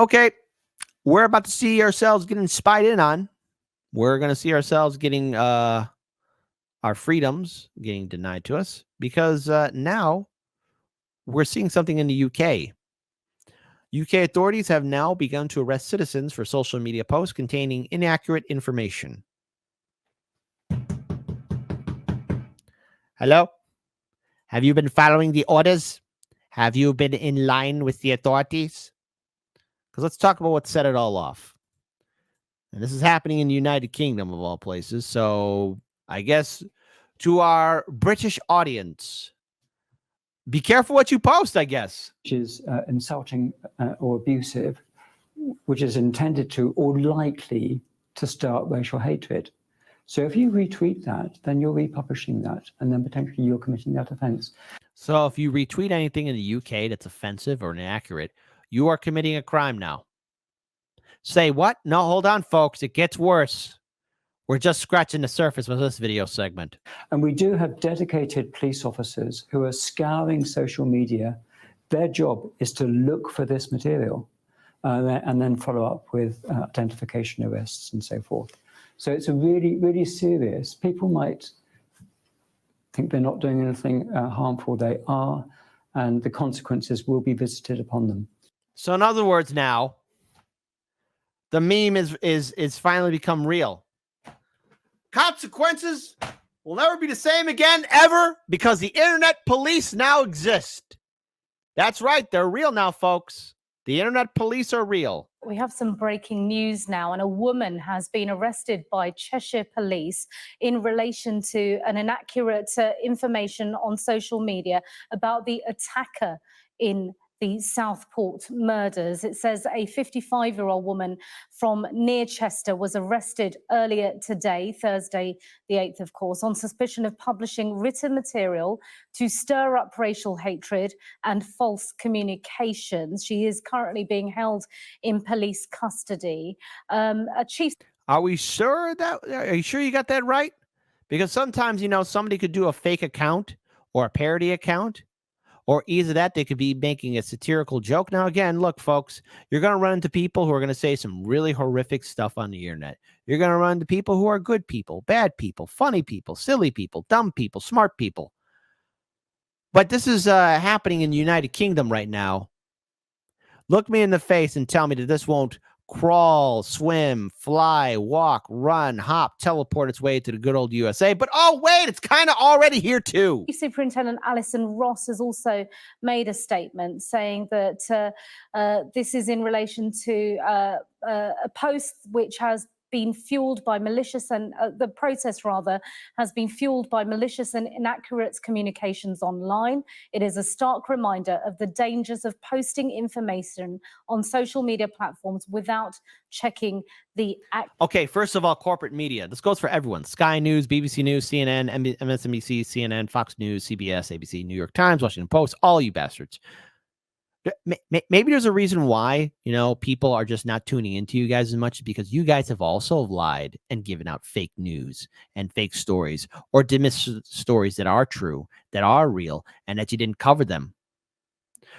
okay, we're about to see ourselves getting spied in on. We're going to see ourselves getting our freedoms getting denied to us because now we're seeing something in the UK. UK authorities have now begun to arrest citizens for social media posts containing inaccurate information. Hello? Have you been following the orders? Have you been in line with the authorities? Because let's talk about what set it all off. And this is happening in the United Kingdom, of all places. So I guess to our British audience, be careful what you post, I guess. Which is insulting or abusive, which is intended to or likely to start racial hatred. So if you retweet that, then you're republishing that, and then potentially you're committing that offense. So if you retweet anything in the UK that's offensive or inaccurate, you are committing a crime now. Say what? No, hold on, folks. It gets worse. We're just scratching the surface with this video segment. And we do have dedicated police officers who are scouring social media. Their job is to look for this material and then follow up with identification arrests and so forth. So it's a really, really serious. People might think they're not doing anything harmful. They are, and the consequences will be visited upon them. So in other words, now the meme is finally become real. Consequences will never be the same again, ever, because the internet police now exist. That's right. They're real now, folks. The internet police are real. We have some breaking news now, and a woman has been arrested by Cheshire Police in relation to an inaccurate information on social media about the attacker in the Southport murders. It says a 55-year-old woman from near Chester was arrested earlier today, Thursday the 8th, of course, on suspicion of publishing written material to stir up racial hatred and false communications. She is currently being held in police custody. Are you sure you got that right? Because sometimes, somebody could do a fake account or a parody account. Or either that, they could be making a satirical joke. Now, again, look, folks, you're going to run into people who are going to say some really horrific stuff on the internet. You're going to run into people who are good people, bad people, funny people, silly people, dumb people, smart people. But this is happening in the United Kingdom right now. Look me in the face and tell me that this won't crawl, swim, fly, walk, run, hop, teleport its way to the good old USA. But oh, wait, it's kind of already here too. Superintendent Alison Ross has also made a statement saying that this is in relation to a post which has been fueled by malicious and the protest rather has been fueled by malicious and inaccurate communications online. It is a stark reminder of the dangers of posting information on social media platforms without checking the Okay, first of all, corporate media. This goes for everyone. Sky News, BBC News, CNN, MSNBC, CNN, Fox News, CBS, ABC, New York Times, Washington Post, all you bastards. Maybe there's a reason why, people are just not tuning into you guys as much, because you guys have also lied and given out fake news and fake stories or dismissed stories that are true, that are real, and that you didn't cover them.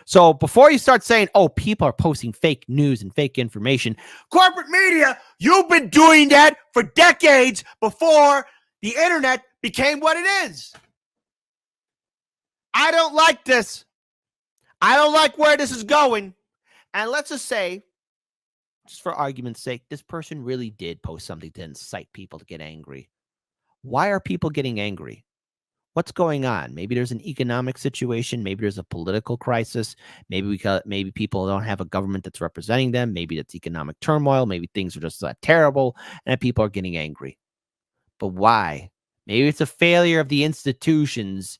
So before you start saying, oh, people are posting fake news and fake information, corporate media, you've been doing that for decades before the internet became what it is. I don't like this. I don't like where this is going. And let's just say, just for argument's sake, this person really did post something to incite people to get angry. Why are people getting angry? What's going on? Maybe there's an economic situation. Maybe there's a political crisis. Maybe people don't have a government that's representing them. Maybe it's economic turmoil. Maybe things are just terrible and people are getting angry. But why? Maybe it's a failure of the institutions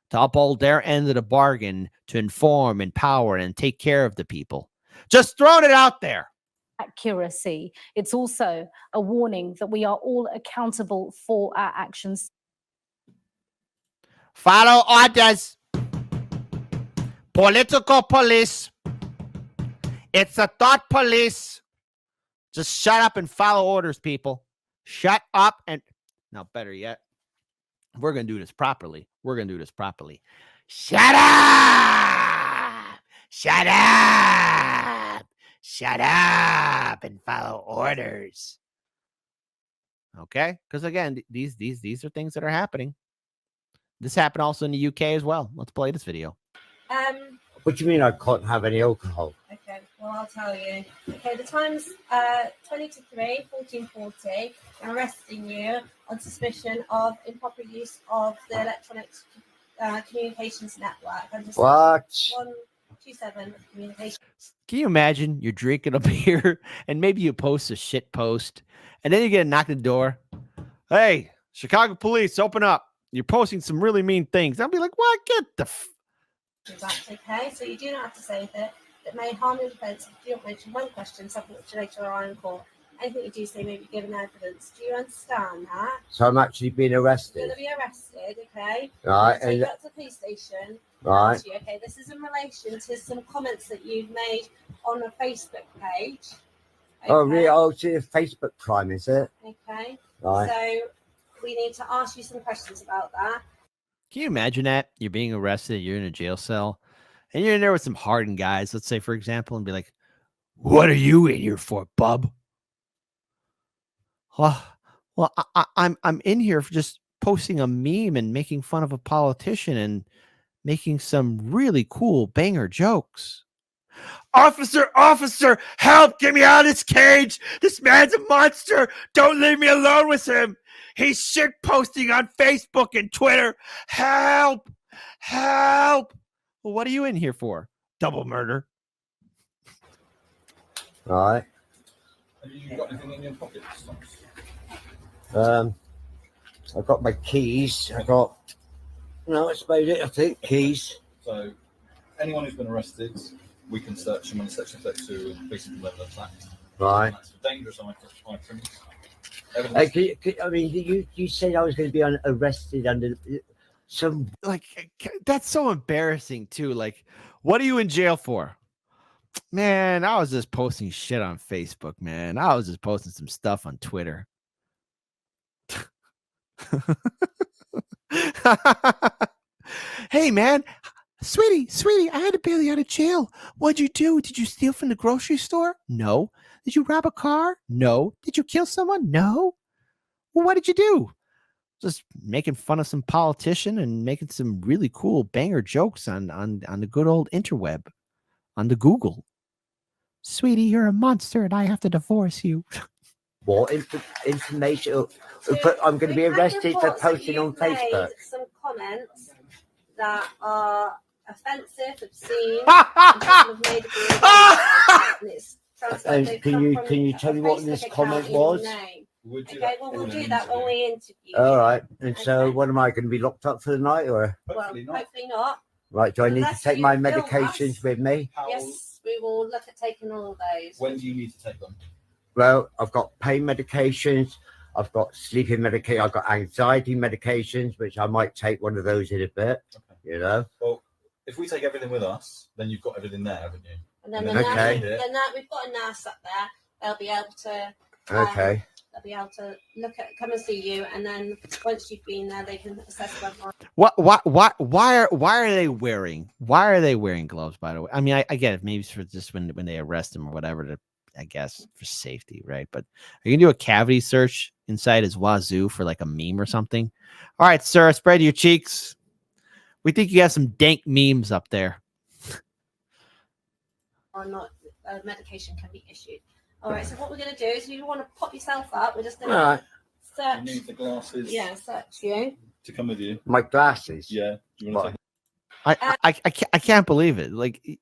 to uphold their end of the bargain to inform, empower, and take care of the people. Just throwing it out there. Accuracy. It's also a warning that we are all accountable for our actions. Follow orders. Political police. It's a thought police. Just shut up and follow orders, people. Shut up and... Now, better yet, we're going to do this properly. Shut up! Shut up! Shut up and follow orders. Okay, because again, these are things that are happening. This happened also in the UK as well. Let's play this video. What do you mean I can't have any alcohol? Okay, well, I'll tell you. Okay, the time's 20 to 3, 14:40. I'm arresting you on suspicion of improper use of the electronic communications network. I'm just What? 127 communications. Can you imagine you're drinking a beer and maybe you post a shit post and then you get a knock at the door? Hey, Chicago police, open up. You're posting some really mean things. I'll be like, what? Get the That's okay. So you do not have to say that may harm your defence if you don't mention one question, something which later are in court. Anything you do say may be given evidence. Do you understand that? So I'm actually being You're arrested. going to be arrested, okay? Right. So you And, go up to the police station. right. Ask you, okay, this is in relation to some comments that you've made on a Facebook page. Oh, Okay? really? Oh, it's a Facebook crime, is it? Okay. Right. So we need to ask you some questions about that. Can you imagine that? You're being arrested, you're in a jail cell, and you're in there with some hardened guys, let's say, for example, and be like, what are you in here for, bub? Well, I'm in here for just posting a meme and making fun of a politician and making some really cool banger jokes. Officer, help! Get me out of this cage! This man's a monster! Don't leave me alone with him! He's shit posting on Facebook and Twitter! Help! Help! Well, what are you in here for? Double murder. Right. Have you got anything in your pockets? I've got my keys. No, that's about it, I think. Keys. So, anyone who's been arrested, we can search them on Section 32 of Police and Evidence Act. Right. That's for dangerous items. I mean, you said I was going to be arrested under some. Like, that's so embarrassing, too. Like, what are you in jail for? Man, I was just posting shit on Facebook, man. I was just posting some stuff on Twitter. Hey, man. Sweetie, I had to bail you out of jail. What'd you do? Did you steal from the grocery store? No. Did you rob a car? No. Did you kill someone? No. Well, what did you do? Just making fun of some politician and making some really cool banger jokes on the good old interweb, on the Google. Sweetie, you're a monster and I have to divorce you. What information? But I'm going to be We've had arrested for reports that posting on you've made Facebook. some comments that are offensive, obscene, and people have made and it's transferred. And They've can come you- from can you a tell me what Facebook this account comment in your was? name. We'll do Okay, that well, in we'll an do that when interview. we interview. All right. And so, Okay. what am I going to be locked up for the night, or Well, Hopefully not. hopefully not. right? Do I need to Unless take you my film medications us. with me? How, Yes, we will look at taking all of those. When do you need to take them? Well, I've got pain medications. I've got sleeping medication. I've got anxiety medications, which I might take one of those in a bit. Okay. You know. Well, if we take everything with us, then you've got everything there, haven't you? And then the Okay. nurse, we've got a nurse up there. They'll be able to. Okay. They'll be able to come and see you, and then once you've been there, they can assess whether. Why are they wearing gloves, by the way? I mean, I get it, maybe it's for just when they arrest him or whatever, to, I guess, for safety, right? But are you gonna do a cavity search inside his wazoo for like a meme or something? All right, sir, spread your cheeks. We think you have some dank memes up there. Or not, medication can be issued. All right. So what we're going to do is, you want to pop yourself up. We're just going All to right. You search. need the glasses Search you. to come with you. My glasses. Yeah. Do you want to Right. take I can't believe it. Like,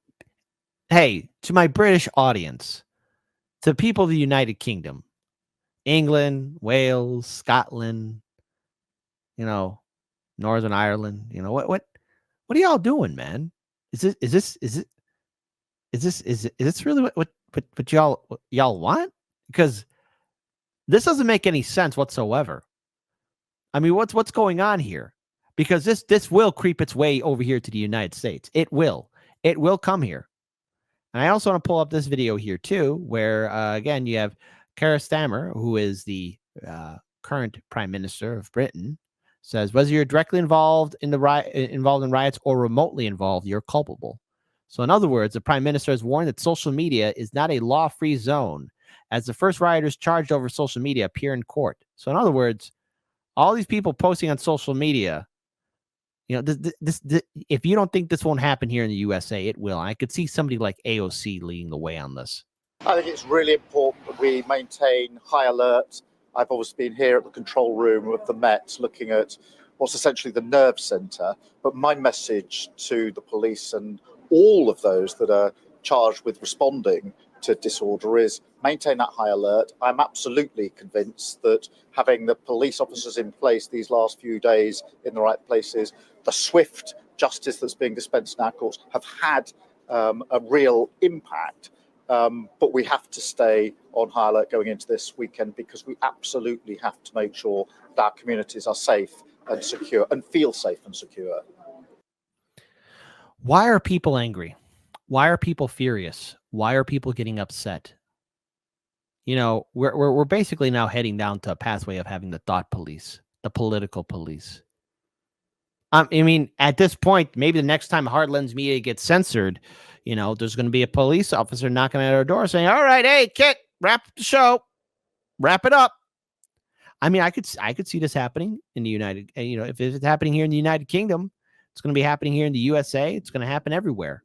hey, to my British audience, to people of the United Kingdom, England, Wales, Scotland, Northern Ireland, what are y'all doing, man? Is this really what y'all want? Because this doesn't make any sense whatsoever. I mean, what's going on here? Because this will creep its way over here to the United States. It will come here. And I also want to pull up this video here too, where again you have Keir Starmer, who is the current Prime Minister of Britain, says whether you're directly involved in riots or remotely involved, you're culpable. So, in other words, the prime minister has warned that social media is not a law-free zone, as the first rioters charged over social media appear in court. So, in other words, all these people posting on social media, you know, if you don't think this won't happen here in the USA, it will. I could see somebody like AOC leading the way on this. I think it's really important that we maintain high alert. I've always been here at the control room of the Met looking at what's essentially the nerve centre. But my message to the police and all of those that are charged with responding to disorder is maintain that high alert. I'm absolutely convinced that having the police officers in place these last few days in the right places, the swift justice that's being dispensed in our courts have had a real impact. But we have to stay on high alert going into this weekend because we absolutely have to make sure that our communities are safe and secure and feel safe and secure. Why are people angry? Why are people furious? Why are people getting upset? You know, we're basically now heading down to a pathway of having the thought police, the political police. I mean, at this point, maybe the next time Heartlands Media gets censored, you know, there's going to be a police officer knocking at our door saying, "All right, hey, Kit, wrap the show, wrap it up." I mean, I could see this happening in the United. You know, if it's happening here in the United Kingdom, it's going to be happening here in the USA. It's going to happen everywhere.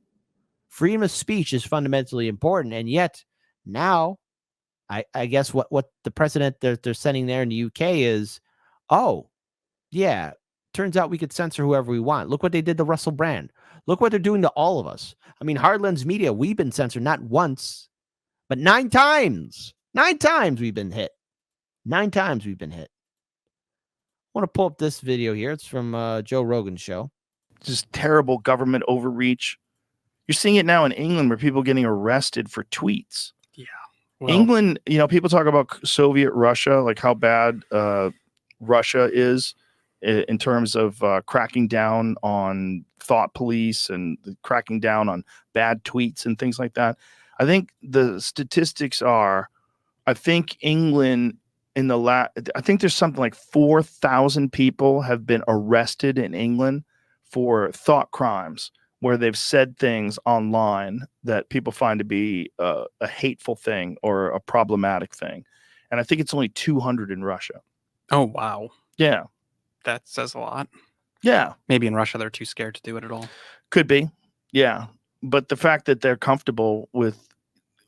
Freedom of speech is fundamentally important, and yet now, I guess what the precedent they're setting there in the UK is, oh, yeah. Turns out we could censor whoever we want. Look what they did to Russell Brand. Look what they're doing to all of us. I mean, Heartlands Media, we've been censored not once, but 9 times. 9 times we've been hit. 9 times we've been hit. I want to pull up this video here. It's from Joe Rogan's show. Just terrible government overreach. You're seeing it now in England where people are getting arrested for tweets. Yeah. Well, England, you know, people talk about Soviet Russia, like how bad Russia is in terms of cracking down on thought police and cracking down on bad tweets and things like that. I think the statistics are, I think England in the I think there's something like 4,000 people have been arrested in England for thought crimes where they've said things online that people find to be a hateful thing or a problematic thing. And I think it's only 200 in Russia. oh, wow. Yeah. That says a lot. Yeah. Maybe in Russia, they're too scared to do it at all. Could be. Yeah. But the fact that they're comfortable with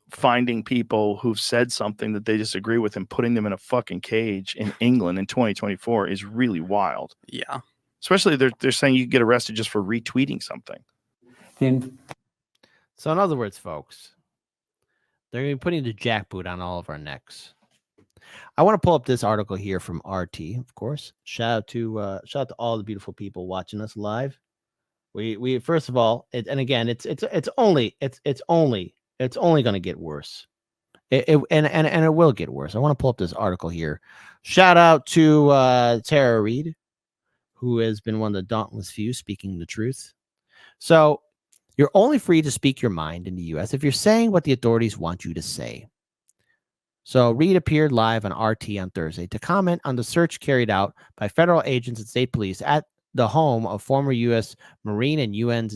finding people who've said something that they disagree with and putting them in a fucking cage in England in 2024 is really wild. Yeah. Especially they're saying you can get arrested just for retweeting something. So in other words, folks, they're going to be putting the jackboot on all of our necks. I want to pull up this article here from RT, of course. Shout out to all the beautiful people watching us live. We first of all, and again, it's only going to get worse. And it will get worse. I want to pull up this article here. Shout out to Tara Reid, who has been one of the dauntless few speaking the truth. So you're only free to speak your mind in the U.S. if you're saying what the authorities want you to say. So Reid appeared live on RT on Thursday to comment on the search carried out by federal agents and state police at the home of former U.S. Marine and UN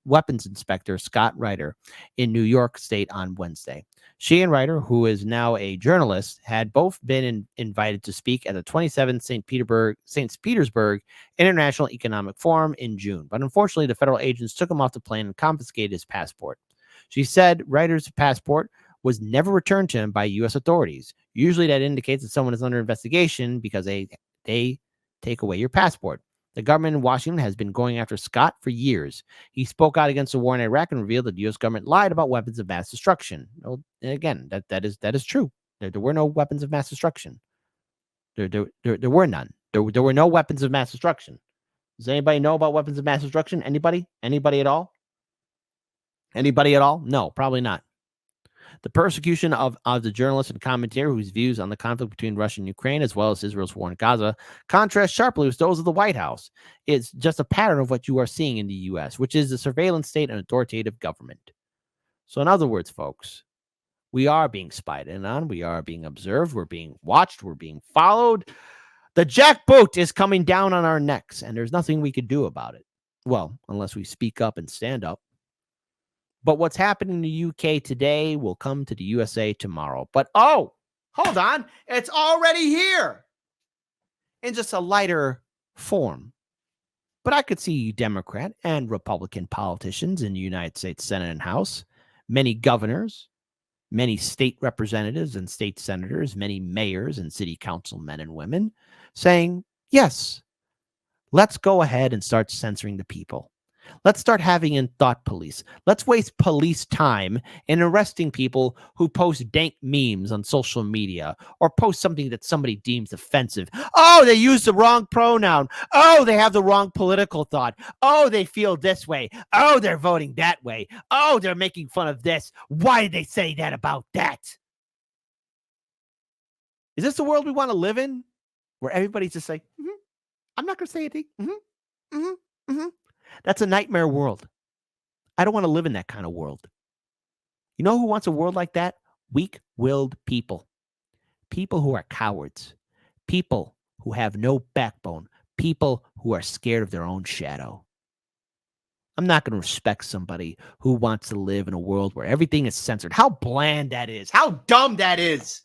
weapons inspector Scott Ryder in New York State on Wednesday. She and Ryder, who is now a journalist, had both been invited to speak at the 27th St. Petersburg International Economic Forum in June. But unfortunately, the federal agents took him off the plane and confiscated his passport. She said Ryder's passport was never returned to him by U.S. authorities. Usually that indicates that someone is under investigation because they take away your passport. The government in Washington has been going after Scott for years. He spoke out against the war in Iraq and revealed that the U.S. government lied about weapons of mass destruction. Well, again, that is true. There were no weapons of mass destruction. There were none. There were no weapons of mass destruction. Does anybody know about weapons of mass destruction? Anybody? Anybody at all? Anybody at all? No, probably not. The persecution of the journalist and commentator whose views on the conflict between Russia and Ukraine, as well as Israel's war in Gaza, contrast sharply with those of the White House. It's just a pattern of what you are seeing in the U.S., which is the surveillance state and authoritative government. So in other words, folks, we are being spied in on. We are being observed. We're being watched. We're being followed. The jackboot is coming down on our necks, and there's nothing we could do about it. Well, unless we speak up and stand up. But what's happening in the UK today will come to the USA tomorrow. But oh, hold on. It's already here in just a lighter form. But I could see Democrat and Republican politicians in the United States Senate and House, many governors, many state representatives and state senators, many mayors and city council men and women saying, yes, let's go ahead and start censoring the people. Let's start having in thought police. Let's waste police time in arresting people who post dank memes on social media or post something that somebody deems offensive. Oh, they use the wrong pronoun. Oh, they have the wrong political thought. Oh, they feel this way. Oh, they're voting that way. Oh, they're making fun of this. Why did they say that about that? Is this the world we want to live in? Where everybody's just like, I'm not going to say anything. That's a nightmare world. I don't want to live in that kind of world. You know who wants a world like that? Weak-willed people. People who are cowards. People who have no backbone. People who are scared of their own shadow. I'm not going to respect somebody who wants to live in a world where everything is censored. How bland that is. How dumb that is.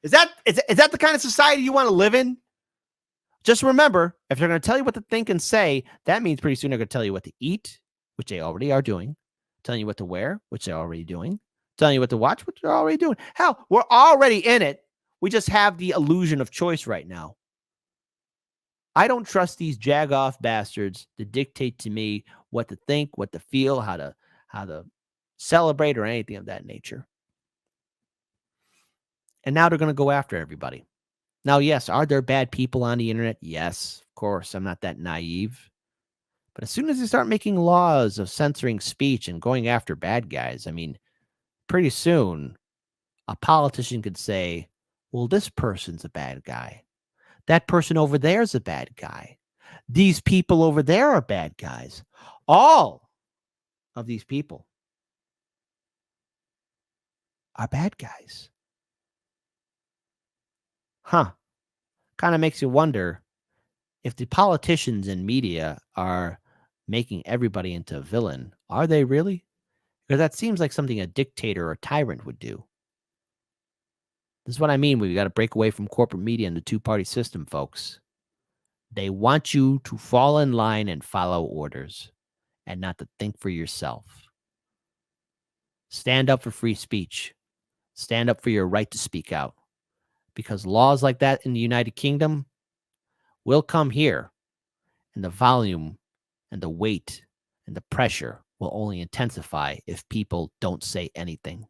Is that the kind of society you want to live in? Just remember, if they're going to tell you what to think and say, that means pretty soon they're going to tell you what to eat, which they already are doing, telling you what to wear, which they're already doing, telling you what to watch, which they're already doing. Hell, we're already in it. We just have the illusion of choice right now. I don't trust these jag-off bastards to dictate to me what to think, what to feel, how to celebrate, or anything of that nature. And now they're going to go after everybody. Now, yes, are there bad people on the internet? Yes, of course. I'm not that naive. But as soon as they start making laws of censoring speech and going after bad guys, I mean, pretty soon a politician could say, well, this person's a bad guy. That person over there is a bad guy. These people over there are bad guys. All of these people are bad guys. Huh. Kind of makes you wonder if the politicians and media are making everybody into a villain. Are they really? Because that seems like something a dictator or tyrant would do. This is what I mean. We've got to break away from corporate media and the two-party system, folks. They want you to fall in line and follow orders and not to think for yourself. Stand up for free speech. Stand up for your right to speak out. Because laws like that in the United Kingdom will come here, and the volume and the weight and the pressure will only intensify if people don't say anything.